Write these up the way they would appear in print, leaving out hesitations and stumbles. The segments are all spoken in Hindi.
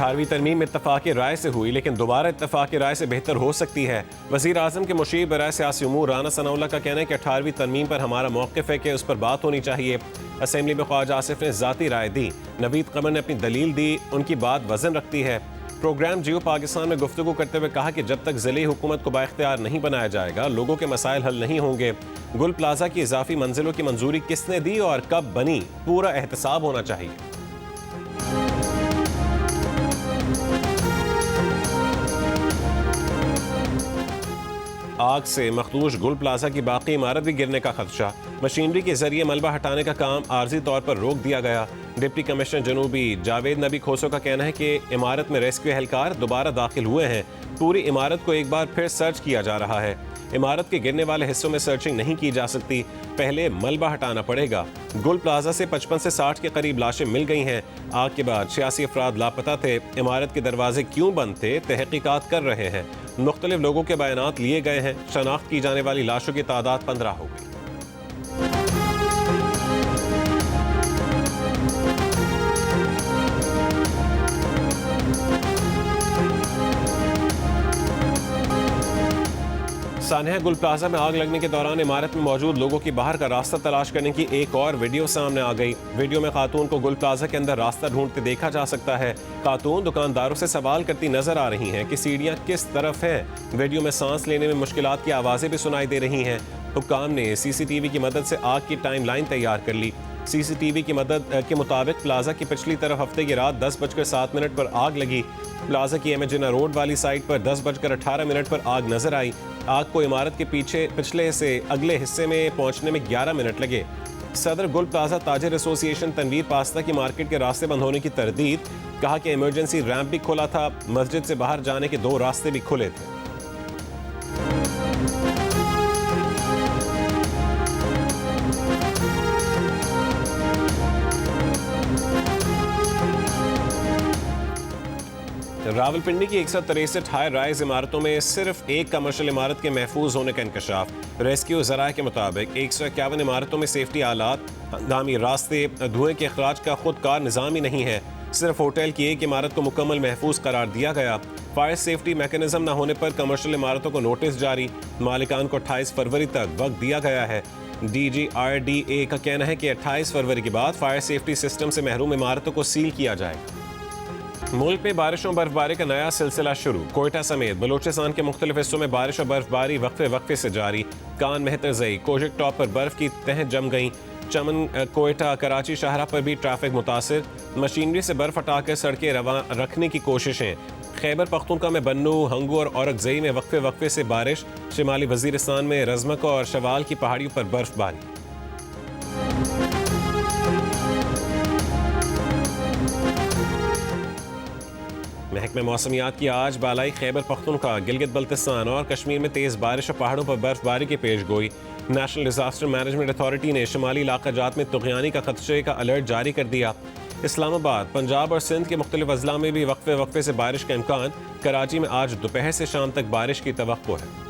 18वीं तरमीम इत्तफाक़ी राय से हुई, लेकिन दोबारा इत्तफाक़ी राय से बेहतर हो सकती है। वज़ीर आज़म के मुशीर बराए सियासी उमूर राना सनाउल्लाह का कहना है कि 18वीं तरमीम पर हमारा मौक़िफ़ है कि उस पर बात होनी चाहिए। असेंबली में ख्वाजा आसिफ ने ज़ाती राय दी, नवीद कमर ने अपनी दलील दी, उनकी बात वज़न रखती है। प्रोग्राम जियो पाकिस्तान में गुफ्तगू करते हुए कहा कि जब तक ज़िली हुकूमत को बाइख्तियार नहीं बनाया जाएगा, लोगों के मसाइल हल नहीं होंगे। गुल प्लाजा की इजाफी मंजिलों की मंजूरी किसने दी और कब बनी, पूरा एहतसाब होना चाहिए। आग से मखदूश गुल प्लाजा की बाकी इमारत भी गिरने का खदशा। मशीनरी के जरिए मलबा हटाने का काम आर्जी तौर पर रोक दिया गया। डिप्टी कमिश्नर जनूबी जावेद नबी खोसो का कहना है कि इमारत में रेस्क्यू एहलकार दोबारा दाखिल हुए हैं। पूरी इमारत को एक बार फिर सर्च किया जा रहा है। इमारत के गिरने वाले हिस्सों में सर्चिंग नहीं की जा सकती, पहले मलबा हटाना पड़ेगा। गुल प्लाजा से 55 से 60 के करीब लाशें मिल गई हैं। आग के बाद 86 अफराद लापता थे। इमारत के दरवाजे क्यों बंद थे, तहकीकात कर रहे हैं। मुख्तलिफ लोगों के बयानात लिए गए हैं। शनाख्त की जाने वाली लाशों की तादाद 15 हो गई। सानिया गुल प्लाजा में आग लगने के दौरान इमारत में मौजूद लोगों की बाहर का रास्ता तलाश करने की एक और वीडियो सामने आ गई। वीडियो में खातून को गुल प्लाजा के अंदर रास्ता ढूंढते देखा जा सकता है। खातून दुकानदारों से सवाल करती नजर आ रही हैं कि सीढ़ियां किस तरफ हैं। वीडियो में सांस लेने में मुश्किलात की आवाजें भी सुनाई दे रही हैं। हुक्काम ने सीसीटीवी की मदद से आग की टाइम लाइन तैयार कर ली। सीसीटीवी की मदद के मुताबिक प्लाजा की पिछली तरफ हफ्ते की रात 10:07 पर आग लगी। प्लाजा की एमेजिना रोड वाली साइड पर 10:18 पर आग नजर आई। आग को इमारत के पीछे पिछले से अगले हिस्से में पहुंचने में 11 मिनट लगे। सदर गुल प्लाजा ताजिर एसोसिएशन तनवीर पास्ता की मार्केट के रास्ते बंद होने की तरदीद, कहा कि इमरजेंसी रैंप भी खुला था, मस्जिद से बाहर जाने के 2 रास्ते भी खुले थे। रावलपिंडी की 163 हाई राइज इमारतों में सिर्फ एक कमर्शियल इमारत के महफूज होने का इंकशाफ। रेस्क्यू ज़राए के मुताबिक 151 इमारतों में सेफ्टी आलात, हंगामी रास्ते, धुएं के अखराज का खुद कार निज़ाम ही नहीं है। सिर्फ होटल की एक इमारत को मुकम्मल महफूज करार दिया गया। फायर सेफ्टी मैकेनिज्म न होने पर कमर्शियल इमारतों को नोटिस जारी। मालिकान को 28 फरवरी तक वक्त दिया गया है। DGRDA का कहना है कि 28 फरवरी के बाद फायर सेफ्टी सिस्टम से महरूम इमारतों को सील किया जाएगा। मुल्क में बारिशों बर्फबारी का नया सिलसिला शुरू। कोयटा समेत बलूचिस्तान के मुख्तलिफ हिस्सों में बारिश और बर्फबारी वक्फे वक्फे से जारी। कान मेहतरजई कोशिक टॉप पर बर्फ की तह जम गई। चमन कोयटा कराची शाहरा पर भी ट्रैफिक मुतासिर। मशीनरी से बर्फ हटाकर सड़कें रवा रखने की कोशिशें। खैबर पख्तूनख्वा में बन्नू, हंगू और औरकजई में वक्फे वक्फे से बारिश। शिमाली वजीरिस्तान में रजमक और शवाल की पहाड़ियों पर बर्फबारी। महकमे मौसमियात की आज बालाई खैबर पख्तूनख्वा, गिलगित बल्तिस्तान और कश्मीर में तेज़ बारिश और पहाड़ों पर बर्फबारी की पेश गोई। नेशनल डिजास्टर मैनेजमेंट अथॉरिटी ने शुमाली इलाका जात में तुग़यानी का खदशे का अलर्ट जारी कर दिया। इस्लामाबाद, पंजाब और सिंध के मुख्तलिफ अजला में भी वक्फे वक्फे से बारिश का इम्कान। कराची में आज दोपहर से शाम तक बारिश की तवक्को है।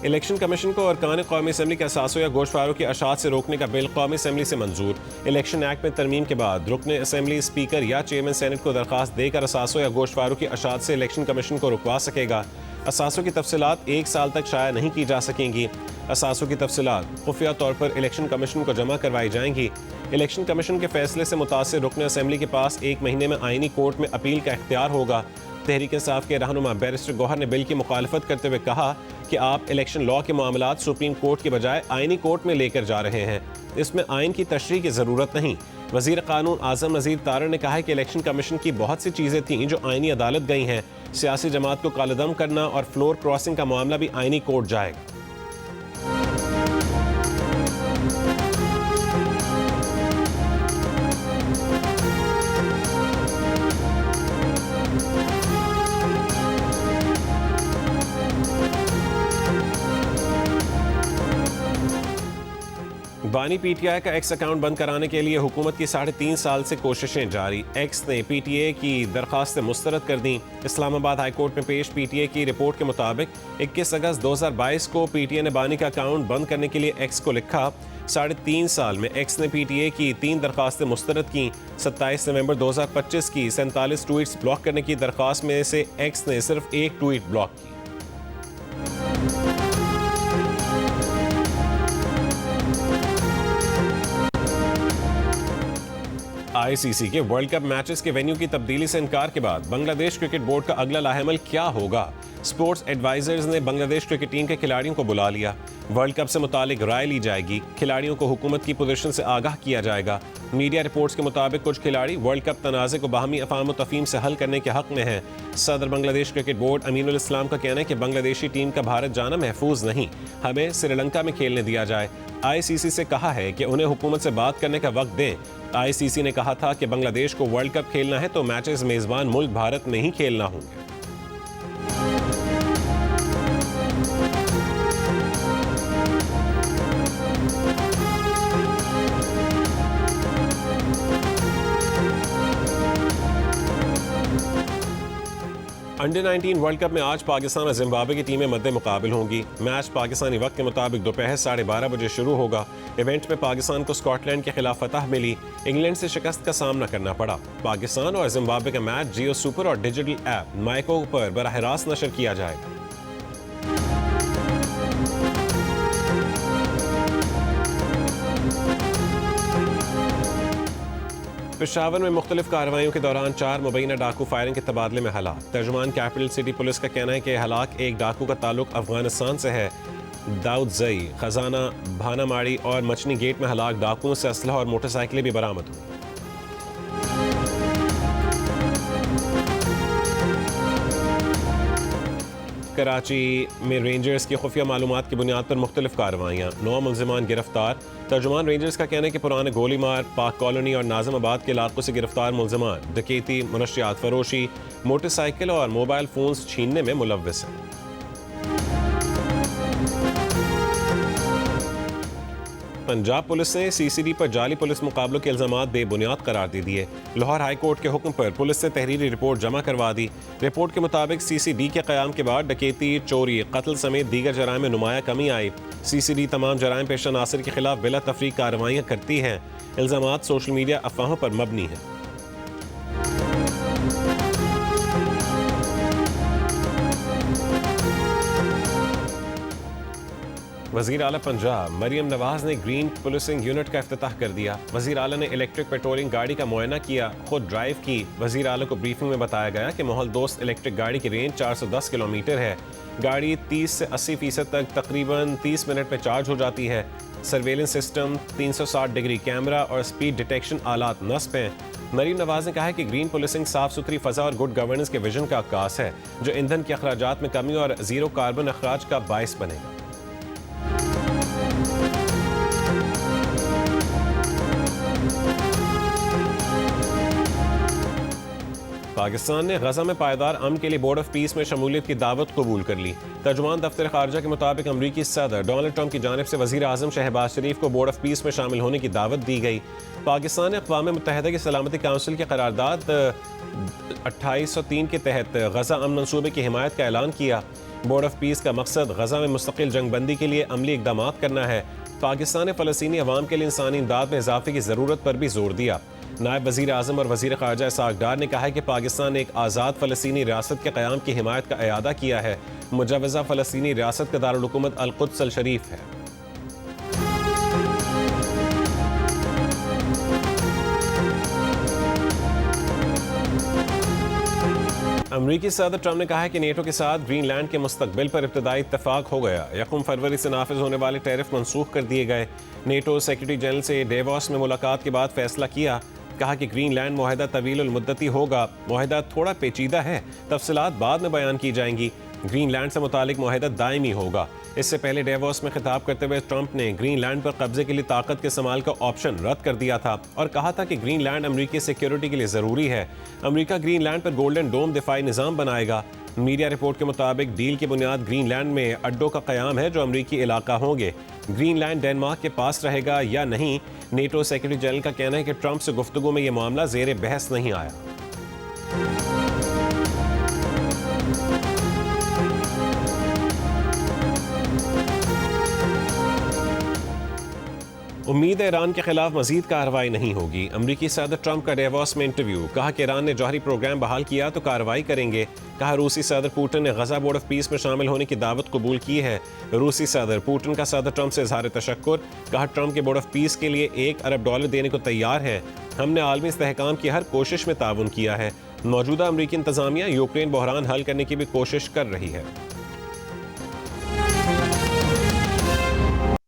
इलेक्शन कमीशन को अरकान कौमी असम्बली के असासों या गोशवारों की अशात से रोकने का बिल कौमी असम्बली से मंजूर। इलेक्शन एक्ट में तरमीम के बाद रुकने असम्बली स्पीकर या चेयरमैन सेनेट को दरखास्त देकर असासों या गोशवारों की अशात से इलेक्शन कमीशन को रुकवा सकेगा। असासों की तफसीलात 1 साल तक शाया नहीं की जा सकेंगी। असासों की तफसीलात खुफिया तौर पर इलेक्शन कमीशन को जमा करवाई जाएंगी। इलेक्शन कमीशन के फैसले से मुतासिर रुकने असम्बली के पास 1 महीने में आईनी कोर्ट में अपील का इख्तियार होगा। तहरीक इंसाफ के रहनुमा बैरिस्टर गौहर ने बिल की मुखालफत करते हुए कहा कि आप इलेक्शन लॉ के मामलात सुप्रीम कोर्ट के बजाय आईनी कोर्ट में लेकर जा रहे हैं। इसमें आइन की तशरीह की ज़रूरत नहीं। वज़ीर कानून आज़म नज़ीर तारड़ ने कहा है कि इलेक्शन कमीशन की बहुत सी चीज़ें थीं जो आइनी अदालत गई हैं। सियासी जमात को कालेदम करना और फ्लोर क्रॉसिंग का मामला भी आइनी कोर्ट जाएगा। बानी पीटीआई का एक्स अकाउंट बंद कराने के लिए हुकूमत की 3.5 साल से कोशिशें जारी। एक्स ने पीटीए की दरखास्तें मुस्तरद कर दी। इस्लामाबाद हाई कोर्ट में पेश पीटीए की रिपोर्ट के मुताबिक 21 अगस्त 2022 को पीटीए ने बानी का अकाउंट बंद करने के लिए एक्स को लिखा। 3.5 साल में एक्स ने पीटीए की 3 दरखास्तें मुस्तरद की। 27 नवंबर 2025 की 47 ट्वीट्स ब्लॉक करने की दरखास्त में से एक्स ने सिर्फ एक ट्वीट ब्लॉक की। आईसीसी के वर्ल्ड कप मैचेस के वेन्यू की तब्दीली से इनकार के बाद बांग्लादेश क्रिकेट बोर्ड का अगला लाहेमल क्या होगा? स्पोर्ट्स एडवाइजर्स ने बांग्लादेश क्रिकेट टीम के खिलाड़ियों को बुला लिया। वर्ल्ड कप से मुतालिक राय ली जाएगी। खिलाड़ियों को हुकूमत की पोजीशन से आगाह किया जाएगा। मीडिया रिपोर्ट्स के मुताबिक कुछ खिलाड़ी वर्ल्ड कप तनाज़े को बाहमी अफ़ाम तफ़हीम से हल करने के हक में हैं। सदर बांग्लादेश क्रिकेट बोर्ड अमीनुल इस्लाम का कहना है कि बांग्लादेशी टीम का भारत जाना महफूज नहीं, हमें श्रीलंका में खेलने दिया जाए। आईसीसी से कहा है कि उन्हें हुकूमत से बात करने का वक्त दें। आईसीसी ने कहा था कि बांग्लादेश को वर्ल्ड कप खेलना है तो मैचेस मेजबान मुल्क भारत में ही खेलना होंगे। अंडर 19 वर्ल्ड कप में आज पाकिस्तान और जिम्बाब्वे की टीमें मद्दे मुकाबिल होंगी। मैच पाकिस्तानी वक्त के मुताबिक दोपहर 12:30 बजे शुरू होगा। इवेंट में पाकिस्तान को स्कॉटलैंड के खिलाफ फतह मिली, इंग्लैंड से शिकस्त का सामना करना पड़ा। पाकिस्तान और जिम्बाब्वे का मैच जियो सुपर और डिजिटल ऐप माइको पर बराह रास्त नशर किया जाएगा। पेशावर में मुख्तलिफ कार्रवाइयों के दौरान 4 मुबैना डाकू फायरिंग के तबादले में हलाक। तर्जुमान कैपिटल सिटी पुलिस का कहना है कि हलाक एक डाकू का ताल्लुक अफगानिस्तान से है। दाऊद जई, खजाना, भानामाड़ी और मचनी गेट में हलाक डाकुओं से असलहा और मोटरसाइकिलें भी बरामद हुई। कराची में रेंजर्स की खुफिया मालूमात की बुनियाद पर मुख्तलिफ कार्रवाइयाँ, 9 मुलजिमान गिरफ्तार। तर्जुमान रेंजर्स का कहना है कि पुराने गोलीमार, पाक कॉलोनी और नाज़िमाबाद के इलाकों से गिरफ्तार मुलजिमान डकैती, मनशियात फरोशी, मोटरसाइकिल और मोबाइल फोन्स छीनने में मुलव्विस हैं। पंजाब पुलिस ने सीसीडी पर जाली पुलिस मुकाबलों के इल्जामात बेबुनियाद करार दे दिए। लाहौर हाई कोर्ट के हुक्म पर पुलिस ने तहरीरी रिपोर्ट जमा करवा दी। रिपोर्ट के मुताबिक सीसीडी के क़याम के बाद डकैती, चोरी, कत्ल समेत दीगर जराइम में नुमाया कमी आई। सीसीडी तमाम जराइम पेशा नासिर के खिलाफ बिला तफरीक कार्रवाइयाँ करती है। इल्जामात सोशल मीडिया अफवाहों पर मबनी है। वज़ीर आला पंजाब मरियम नवाज ने ग्रीन पुलिसिंग यूनिट का इफ्तिताह कर दिया। वज़ीर आला ने इलेक्ट्रिक पेट्रोलिंग गाड़ी का मुआयना किया, खुद ड्राइव की। वज़ीर आला को ब्रीफिंग में बताया गया कि माहौल दोस्त इलेक्ट्रिक गाड़ी की रेंज 410 किलोमीटर है। गाड़ी 30 से 80% तक तकरीबन 30 मिनट में चार्ज हो जाती है। सर्वेलेंस सिस्टम, 360 डिग्री कैमरा और स्पीड डिटेक्शन आलात नस्ब हैं। मरीम नवाज ने कहा है कि ग्रीन पुलिसिंग साफ सुथरी फ़ज़ा और गुड गवर्नेंस के विजन का अक्कास है, जो ईंधन के अखराजात में कमी और ज़ीरो कार्बन अखराज का बायस बनेगा। पाकिस्तान ने गजा में पायदार अमन के लिए बोर्ड ऑफ पीस में शमूलियत की दावत कबूल कर ली। तर्जुमान दफ्तर खारजा के मुताबिक अमरीकी सदर डोनाल्ड ट्रंप की जानिब से वज़ीर आज़म शहबाज शरीफ को बोर्ड ऑफ पीस में शामिल होने की दावत दी गई। पाकिस्तान ने अक़वाम मुत्तहिदा की सलामती काउंसिल की करारदाद 2803 के तहत गजा अमन मंसूबे की हिमायत का ऐलान किया। बोर्ड ऑफ पीस का मकसद गजा में मुस्तकिल जंगबंदी के लिए अमली इक़दाम करना है। पाकिस्तान ने फ़लस्तीनी अवाम के लिए इंसानी इमदाद में इजाफे की ज़रूरत पर भी जोर दिया। नायब वज़ीर आज़म और वज़ीर ख़ारजा इसाक डार ने कहा है कि पाकिस्तान ने एक आज़ाद फ़लस्तीनी रियासत के क़याम की हिमायत का इयादा किया है। मुजव्वज़ा फ़लस्तीनी रियासत का दारुल हुकूमत अल-कुद्स अल-शरीफ है। अमरीकी सदर ट्रंप ने कहा है कि नेटो के साथ ग्रीनलैंड के मुस्तकबिल पर इब्तदाई इत्तफाक हो गया। 1 फरवरी से नाफिज होने वाले टैरिफ मनसूख कर दिए गए। नेटो सेक्रेटरी जनरल से डेवोस में मुलाकात के बाद फैसला किया। कहा कि ग्रीनलैंड मुआहदा तवील मुद्दती होगा। मुआहदा थोड़ा पेचीदा है, तफसीलात बाद में बयान की जाएंगी। ग्रीनलैंड से मुतालिक मुआहदा दायमी होगा। इससे पहले डेवोस में खिताब करते हुए ट्रंप ने ग्रीनलैंड पर कब्जे के लिए ताकत के इस्तेमाल का ऑप्शन रद्द कर दिया था और कहा था कि ग्रीनलैंड अमरीकी सिक्योरिटी के लिए ज़रूरी है। अमरीका ग्रीनलैंड पर गोल्डन डोम दिफाई निज़ाम बनाएगा। मीडिया रिपोर्ट के मुताबिक डील की बुनियाद ग्रीनलैंड में अड्डों का क़याम है जो अमरीकी इलाका होंगे। ग्रीनलैंड डेनमार्क के पास रहेगा या नहीं, नेटो सेक्रेटरी जनरल का कहना है कि ट्रंप से गुफ्तगू में यह मामला ज़ेर बहस नहीं आया। उम्मीद है ईरान के खिलाफ मजीद कार्रवाई नहीं होगी। अमरीकी सदर ट्रंप का डेवोस में इंटरव्यू, कहा कि ईरान ने जौहरी प्रोग्राम बहाल किया तो कार्रवाई करेंगे। कहा रूसी सदर पुतिन ने गजा बोर्ड ऑफ पीस में शामिल होने की दावत कबूल की है। रूसी सदर पुतिन का सदर ट्रंप से इजहार तशक्कुर, कहा ट्रंप के बोर्ड ऑफ पीस के लिए $1 अरब देने को तैयार है। हमने आलमी इस्तेहकाम की हर कोशिश में ताउन किया है। मौजूदा अमरीकी इंतजामिया यूक्रेन बहरान हल करने की भी कोशिश कर रही है।